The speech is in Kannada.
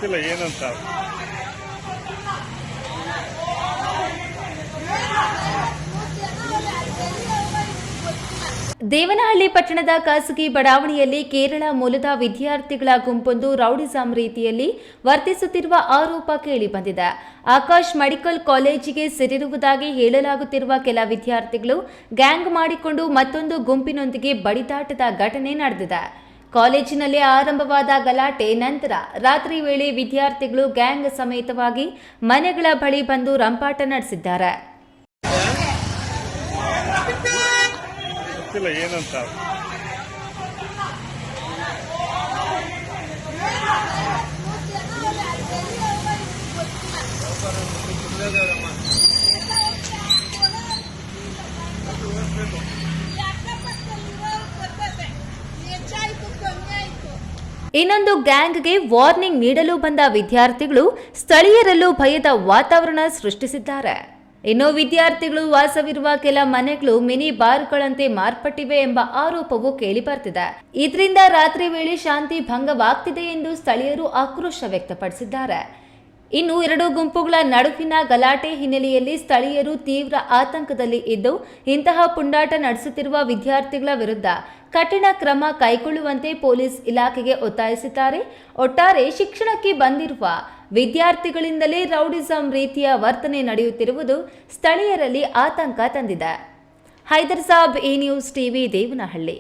ಗೊತ್ತಿಲ್ಲ ಏನಂತ. ದೇವನಹಳ್ಳಿ ಪಟ್ಟಣದ ಖಾಸಗಿ ಬಡಾವಣೆಯಲ್ಲಿ ಕೇರಳ ಮೂಲದ ವಿದ್ಯಾರ್ಥಿಗಳ ಗುಂಪೊಂದು ರೌಡಿಸಂ ರೀತಿಯಲ್ಲಿ ವರ್ತಿಸುತ್ತಿರುವ ಆರೋಪ ಕೇಳಿಬಂದಿದೆ. ಆಕಾಶ್ ಮೆಡಿಕಲ್ ಕಾಲೇಜಿಗೆ ಸೇರಿರುವುದಾಗಿ ಹೇಳಲಾಗುತ್ತಿರುವ ಕೆಲ ವಿದ್ಯಾರ್ಥಿಗಳು ಗ್ಯಾಂಗ್ ಮಾಡಿಕೊಂಡು ಮತ್ತೊಂದು ಗುಂಪಿನೊಂದಿಗೆ ಬಡಿದಾಟದ ಘಟನೆ ನಡೆದಿದೆ. ಕಾಲೇಜಿನಲ್ಲಿ ಆರಂಭವಾದ ಗಲಾಟೆ ನಂತರ ರಾತ್ರಿ ವೇಳೆ ವಿದ್ಯಾರ್ಥಿಗಳು ಗ್ಯಾಂಗ್ ಸಮೇತವಾಗಿ ಮನೆಗಳ ಬಳಿ ಬಂದು ರಂಪಾಟ ನಡೆಸಿದ್ದಾರೆ. ಏನಂತ. ಇನ್ನೊಂದು ಗ್ಯಾಂಗ್ಗೆ ವಾರ್ನಿಂಗ್ ನೀಡಲು ಬಂದ ವಿದ್ಯಾರ್ಥಿಗಳು ಸ್ಥಳೀಯರಲ್ಲೂ ಭಯದ ವಾತಾವರಣ ಸೃಷ್ಟಿಸಿದ್ದಾರೆ. ಇನ್ನು ವಿದ್ಯಾರ್ಥಿಗಳು ವಾಸವಿರುವ ಕೆಲ ಮನೆಗಳು ಮಿನಿ ಬಾರ್ಗಳಂತೆ ಮಾರ್ಪಟ್ಟಿವೆ ಎಂಬ ಆರೋಪವೂ ಕೇಳಿಬರ್ತಿದೆ. ಇದರಿಂದ ರಾತ್ರಿ ವೇಳೆ ಶಾಂತಿ ಭಂಗವಾಗ್ತಿದೆ ಎಂದು ಸ್ಥಳೀಯರು ಆಕ್ರೋಶ ವ್ಯಕ್ತಪಡಿಸಿದ್ದಾರೆ. ಇನ್ನು ಎರಡು ಗುಂಪುಗಳ ನಡುವಿನ ಗಲಾಟೆ ಹಿನ್ನೆಲೆಯಲ್ಲಿ ಸ್ಥಳೀಯರು ತೀವ್ರ ಆತಂಕದಲ್ಲಿ ಇದ್ದು ಇಂತಹ ಪುಂಡಾಟ ನಡೆಸುತ್ತಿರುವ ವಿದ್ಯಾರ್ಥಿಗಳ ವಿರುದ್ಧ ಕಠಿಣ ಕ್ರಮ ಕೈಗೊಳ್ಳುವಂತೆ ಪೊಲೀಸ್ ಇಲಾಖೆಗೆ ಒತ್ತಾಯಿಸಿದ್ದಾರೆ. ಒಟ್ಟಾರೆ ಶಿಕ್ಷಣಕ್ಕೆ ಬಂದಿರುವ ವಿದ್ಯಾರ್ಥಿಗಳಿಂದಲೇ ರೌಡಿಸಂ ರೀತಿಯ ವರ್ತನೆ ನಡೆಯುತ್ತಿರುವುದು ಸ್ಥಳೀಯರಲ್ಲಿ ಆತಂಕ ತಂದಿದೆ. Haider Saab, A news TV, Devanahalli.